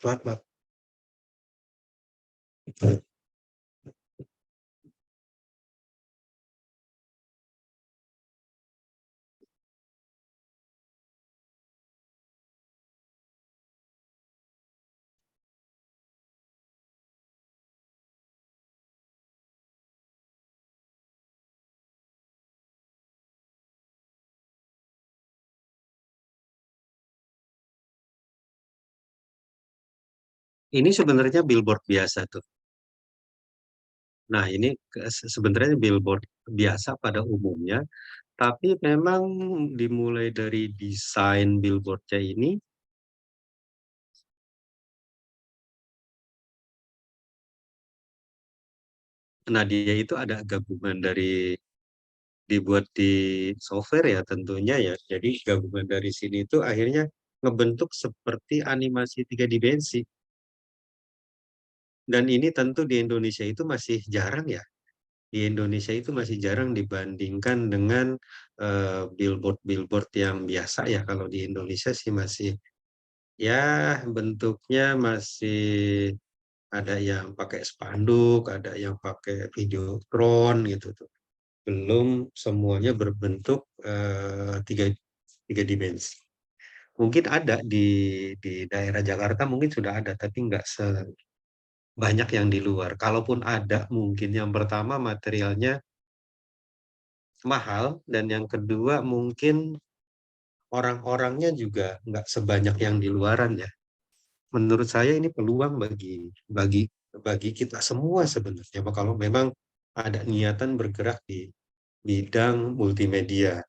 Maaf. Ini sebenarnya billboard biasa tuh. Nah, ini sebenarnya billboard biasa pada umumnya, tapi memang dimulai dari desain billboardnya ini, nah dia itu ada gabungan dari dibuat di software ya tentunya ya. Jadi gabungan dari sini itu akhirnya ngebentuk seperti animasi 3 dimensi. Dan ini tentu di Indonesia itu masih jarang ya. Di Indonesia itu masih jarang dibandingkan dengan billboard-billboard yang biasa ya. Kalau di Indonesia sih masih ya bentuknya masih ada yang pakai spanduk, ada yang pakai videotron gitu tuh. Belum semuanya berbentuk tiga dimensi. Mungkin ada di daerah Jakarta mungkin sudah ada, tapi nggak sebanyak yang di luar. Kalaupun ada, mungkin yang pertama materialnya mahal, dan yang kedua mungkin orang-orangnya juga nggak sebanyak yang di luaran ya. Menurut saya ini peluang bagi kita semua sebenarnya, kalau memang ada niatan bergerak di bidang multimedia.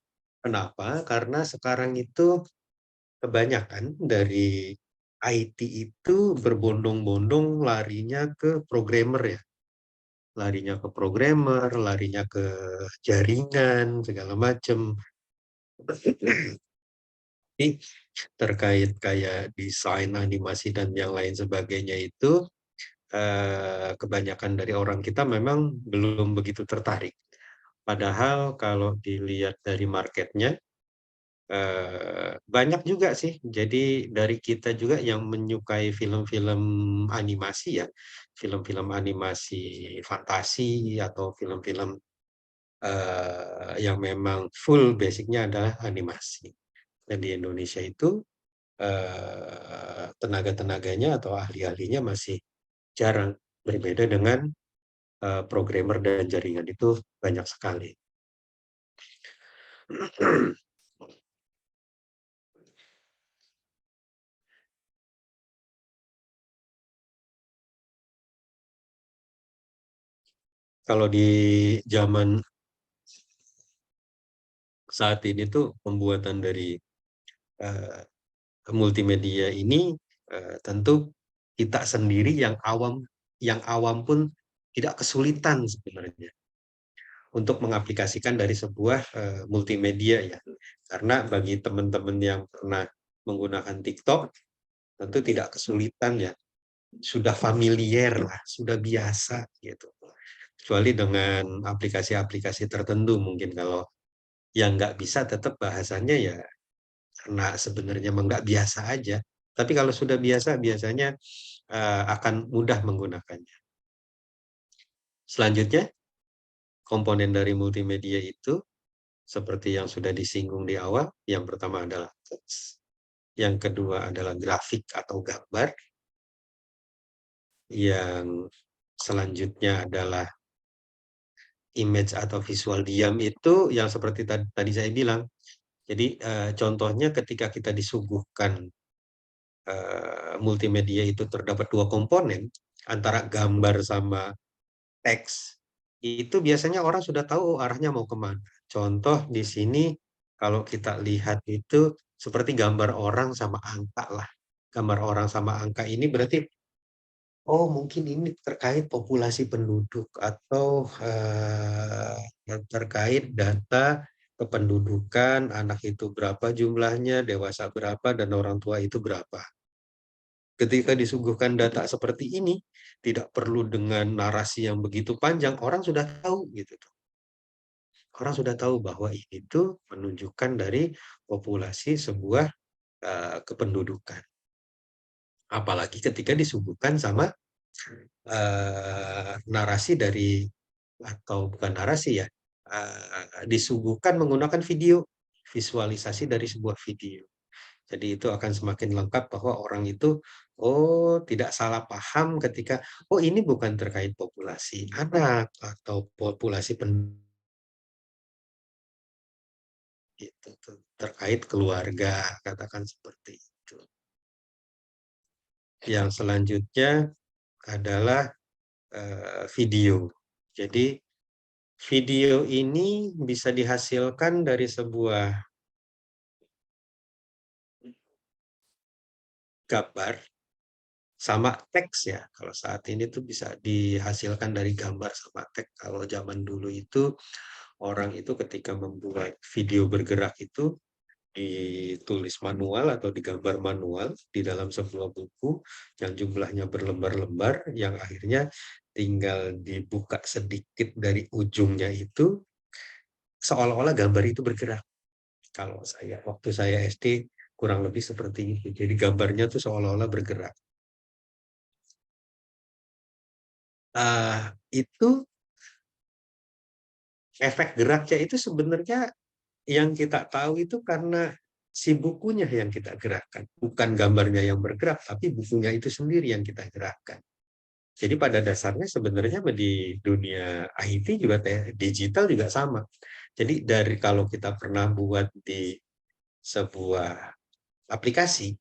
Kenapa? Karena sekarang itu kebanyakan dari IT itu berbondong-bondong larinya ke programmer ya. Larinya ke programmer, larinya ke jaringan, segala macam. Tapi terkait kayak desain, animasi, dan yang lain sebagainya itu, kebanyakan dari orang kita memang belum begitu tertarik. Padahal kalau dilihat dari marketnya, banyak juga sih. Jadi dari kita juga yang menyukai film-film animasi ya, film-film animasi fantasi atau film-film yang memang full basicnya adalah animasi. Dan di Indonesia itu tenaga-tenaganya atau ahli-ahlinya masih jarang, berbeda dengan programmer dan jaringan itu banyak sekali. Kalau di zaman saat ini tuh pembuatan dari multimedia ini tentu kita sendiri yang awam pun tidak kesulitan sebenarnya untuk mengaplikasikan dari sebuah multimedia ya. Karena bagi teman-teman yang pernah menggunakan TikTok tentu tidak kesulitan ya. Sudah familiar lah, sudah biasa gitu. Kecuali dengan aplikasi-aplikasi tertentu mungkin kalau yang nggak bisa tetap bahasanya ya karena sebenarnya emang nggak biasa aja. Tapi kalau sudah biasa biasanya akan mudah menggunakannya. Selanjutnya, komponen dari multimedia itu seperti yang sudah disinggung di awal, yang pertama adalah teks, yang kedua adalah grafik atau gambar, yang selanjutnya adalah image atau visual diam itu yang seperti tadi saya bilang. Jadi contohnya ketika kita disuguhkan multimedia itu terdapat 2 komponen, antara gambar sama teks, itu biasanya orang sudah tahu arahnya mau kemana. Contoh di sini kalau kita lihat itu seperti gambar orang sama angka lah. Gambar orang sama angka ini berarti oh mungkin ini terkait populasi penduduk atau terkait data kependudukan, anak itu berapa jumlahnya, dewasa berapa, dan orang tua itu berapa. Ketika disuguhkan data seperti ini, tidak perlu dengan narasi yang begitu panjang, orang sudah tahu gitu. Orang sudah tahu bahwa ini tuh menunjukkan dari populasi sebuah kependudukan. Apalagi ketika disuguhkan sama narasi dari, atau bukan narasi ya, disuguhkan menggunakan video, visualisasi dari sebuah video. Jadi itu akan semakin lengkap bahwa orang itu tidak salah paham ketika ini bukan terkait populasi anak atau populasi itu terkait keluarga, katakan seperti itu. Yang selanjutnya adalah video. Jadi video ini bisa dihasilkan dari sebuah gambar sama teks ya. Kalau saat ini tuh bisa dihasilkan dari gambar sama teks. Kalau zaman dulu itu orang itu ketika membuat video bergerak itu ditulis manual atau digambar manual di dalam sebuah buku yang jumlahnya berlembar-lembar, yang akhirnya tinggal dibuka sedikit dari ujungnya itu seolah-olah gambar itu bergerak. Kalau waktu saya SD kurang lebih seperti itu. Jadi gambarnya tuh seolah-olah bergerak. Itu efek geraknya itu sebenarnya yang kita tahu itu karena si bukunya yang kita gerakkan. Bukan gambarnya yang bergerak, tapi bukunya itu sendiri yang kita gerakkan. Jadi pada dasarnya sebenarnya di dunia IT juga digital juga sama. Jadi dari kalau kita pernah buat di sebuah aplikasi,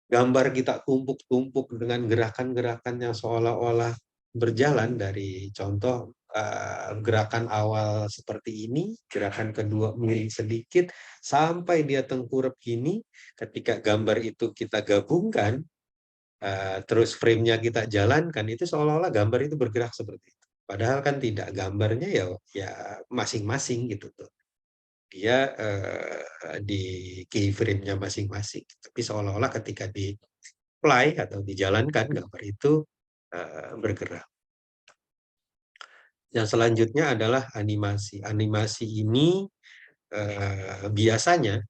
gambar kita tumpuk-tumpuk dengan gerakan-gerakan yang seolah-olah berjalan dari contoh gerakan awal seperti ini, gerakan kedua miring sedikit, sampai dia tengkurap gini, ketika gambar itu kita gabungkan, terus frame-nya kita jalankan, itu seolah-olah gambar itu bergerak seperti itu. Padahal kan tidak, gambarnya ya masing-masing gitu tuh. Dia di keyframe-nya masing-masing. Tapi seolah-olah ketika di play atau dijalankan, gambar itu bergerak. Yang selanjutnya adalah animasi. Animasi ini biasanya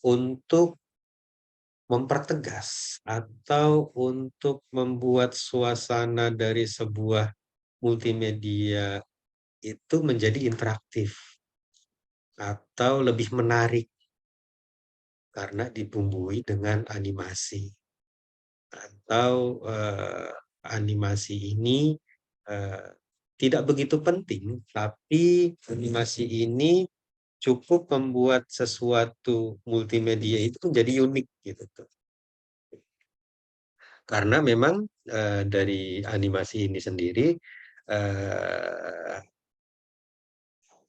untuk mempertegas atau untuk membuat suasana dari sebuah multimedia itu menjadi interaktif atau lebih menarik karena dibumbui dengan animasi. Atau animasi ini tidak begitu penting, tapi animasi ini cukup membuat sesuatu multimedia itu menjadi unik gitu tuh. Karena memang dari animasi ini sendiri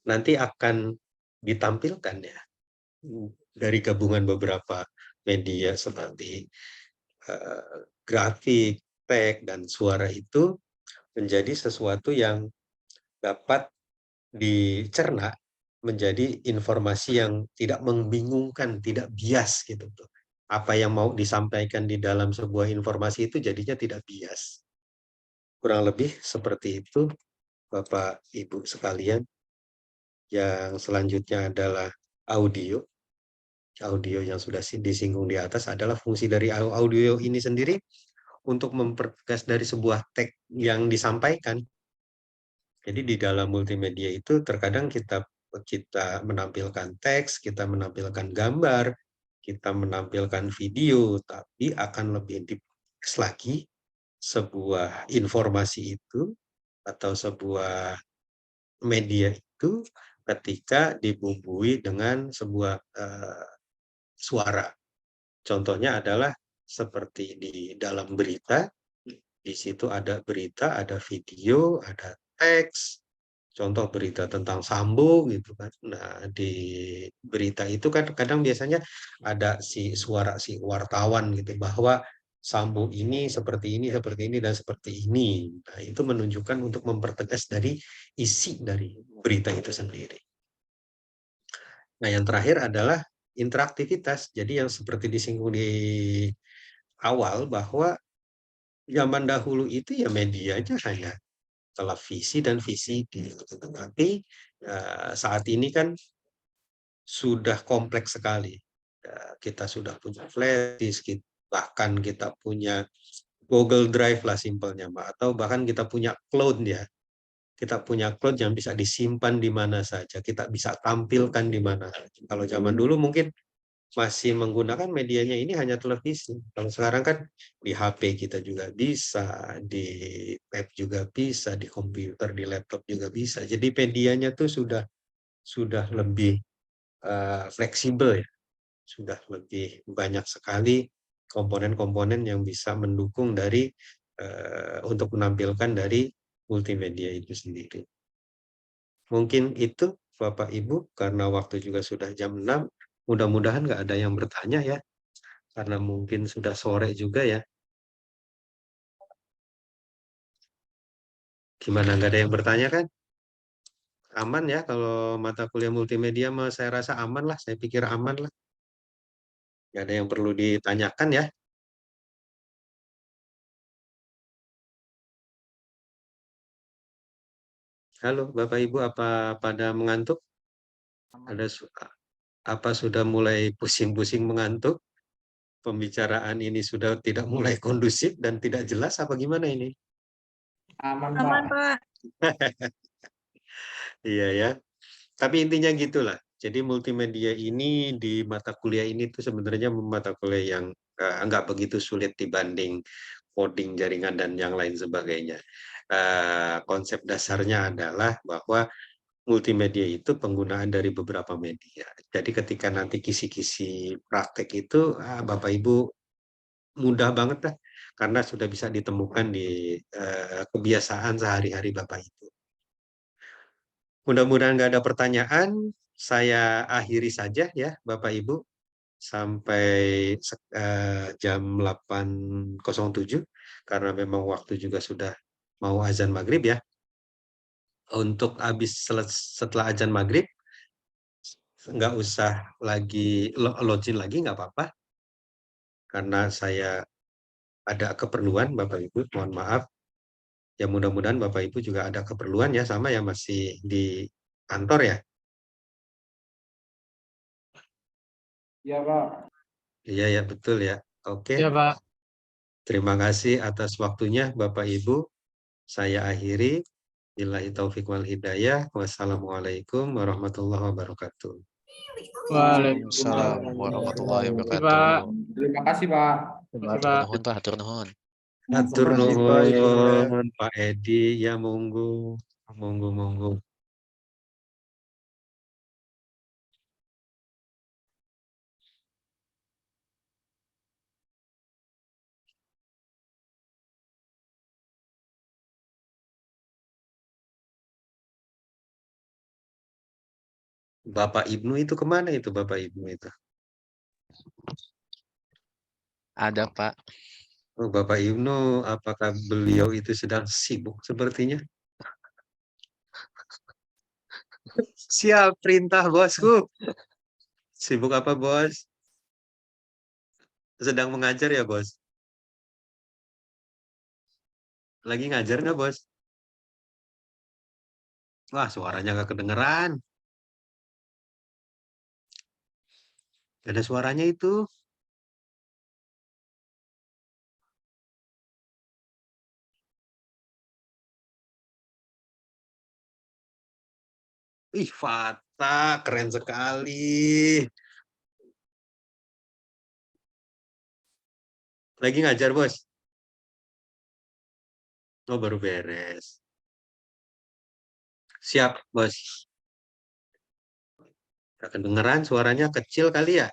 nanti akan ditampilkan ya dari gabungan beberapa media seperti grafik, teks, dan suara itu menjadi sesuatu yang dapat dicerna menjadi informasi yang tidak membingungkan, tidak bias gitu tuh. Apa yang mau disampaikan di dalam sebuah informasi itu jadinya tidak bias. Kurang lebih seperti itu, Bapak Ibu sekalian. Yang selanjutnya adalah audio. Audio yang sudah disinggung di atas adalah fungsi dari audio ini sendiri untuk mempertegas dari sebuah teks yang disampaikan. Jadi di dalam multimedia itu terkadang kita menampilkan teks, kita menampilkan gambar, kita menampilkan video, tapi akan lebih dipertegas lagi sebuah informasi itu atau sebuah media itu ketika dibumbui dengan sebuah suara. Contohnya adalah seperti di dalam berita, di situ ada berita, ada video, ada teks. Contoh berita tentang Sambo gitu kan. Nah, di berita itu kan kadang biasanya ada suara si wartawan gitu bahwa Sambo ini, seperti ini, dan seperti ini. Nah, itu menunjukkan untuk mempertegas dari isi dari berita itu sendiri. Nah, yang terakhir adalah interaktivitas. Jadi yang seperti disinggung di awal bahwa zaman dahulu itu ya medianya hanya televisi dan VCD. Tetapi saat ini kan sudah kompleks sekali. Kita sudah punya flash disk, bahkan kita punya Google Drive lah simpelnya, Mbak. Atau bahkan kita punya cloud ya. Kita punya cloud yang bisa disimpan di mana saja. Kita bisa tampilkan di mana saja. Kalau zaman dulu mungkin masih menggunakan medianya ini hanya televisi. Kalau sekarang kan di HP kita juga bisa, di tab juga bisa, di komputer, di laptop juga bisa. Jadi medianya tuh sudah lebih fleksibel ya, sudah lebih banyak sekali komponen-komponen yang bisa mendukung dari untuk menampilkan dari multimedia itu sendiri. Mungkin itu Bapak Ibu, karena waktu juga sudah jam 6, mudah-mudahan nggak ada yang bertanya ya, karena mungkin sudah sore juga ya. Gimana, nggak ada yang bertanya kan? Aman ya kalau mata kuliah multimedia mah saya rasa aman lah, saya pikir aman lah. Nggak ada yang perlu ditanyakan ya. Halo Bapak Ibu, apa pada mengantuk? Apa sudah mulai pusing-pusing mengantuk? Pembicaraan ini sudah tidak mulai kondusif dan tidak jelas apa gimana ini? Aman, Aman, Pak. Pak. Iya ya. Tapi intinya gitulah. Jadi multimedia ini di mata kuliah ini tuh sebenarnya mata kuliah yang nggak begitu sulit dibanding coding jaringan dan yang lain sebagainya. Konsep dasarnya adalah bahwa multimedia itu penggunaan dari beberapa media. Jadi ketika nanti kisi-kisi praktek itu, Bapak Ibu mudah banget lah, karena sudah bisa ditemukan di kebiasaan sehari-hari Bapak Ibu. Mudah-mudahan nggak ada pertanyaan. Saya akhiri saja ya Bapak Ibu sampai jam 8.07 karena memang waktu juga sudah mau azan maghrib ya. Untuk setelah azan maghrib nggak usah lagi login lagi, nggak apa-apa, karena saya ada keperluan Bapak Ibu, mohon maaf. Ya mudah-mudahan Bapak Ibu juga ada keperluan ya, sama ya, masih di kantor ya. Iya, Pak. Iya ya, betul ya. Oke. Iya, Pak. Terima kasih atas waktunya Bapak Ibu. Saya akhiri. Billahi taufiq wal hidayah. Wassalamualaikum warahmatullahi wabarakatuh. Waalaikumsalam warahmatullahi wabarakatuh. Pak. Terima kasih, Pak. Terima kasih, Pak. Nuhun, Pak. Hatur nuhun. Hatur Terima kasih, Pak. nuhun Pak Edi, ya monggo. Monggo. Bapak Ibnu itu kemana itu Bapak Ibnu itu? Ada, Pak. Oh, Bapak Ibnu, apakah beliau itu sedang sibuk sepertinya? Siap, perintah bosku. Sibuk apa bos? Sedang mengajar ya bos? Lagi ngajar nggak bos? Wah, suaranya nggak kedengeran. Gak ada suaranya itu. Ih, Fata, keren sekali. Lagi ngajar, Bos? Oh, baru beres. Siap, Bos. Gak kedengeran, suaranya kecil kali ya?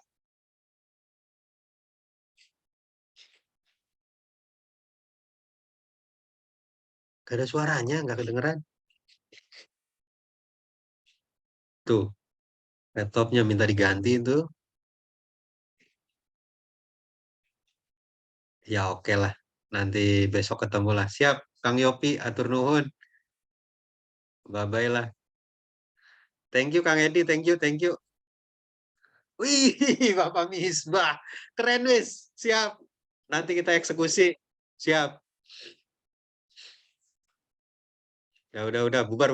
Gak ada suaranya, gak kedengeran. Tuh, laptopnya minta diganti tuh. Ya oke lah, nanti besok ketemu lah. Siap, Kang Yopi, atur nuhun. Bye-bye lah. Thank you, Kang Edi, thank you. Wih, Bapak Misbah, keren wis, siap. Nanti kita eksekusi, siap. Ya udah, bubar.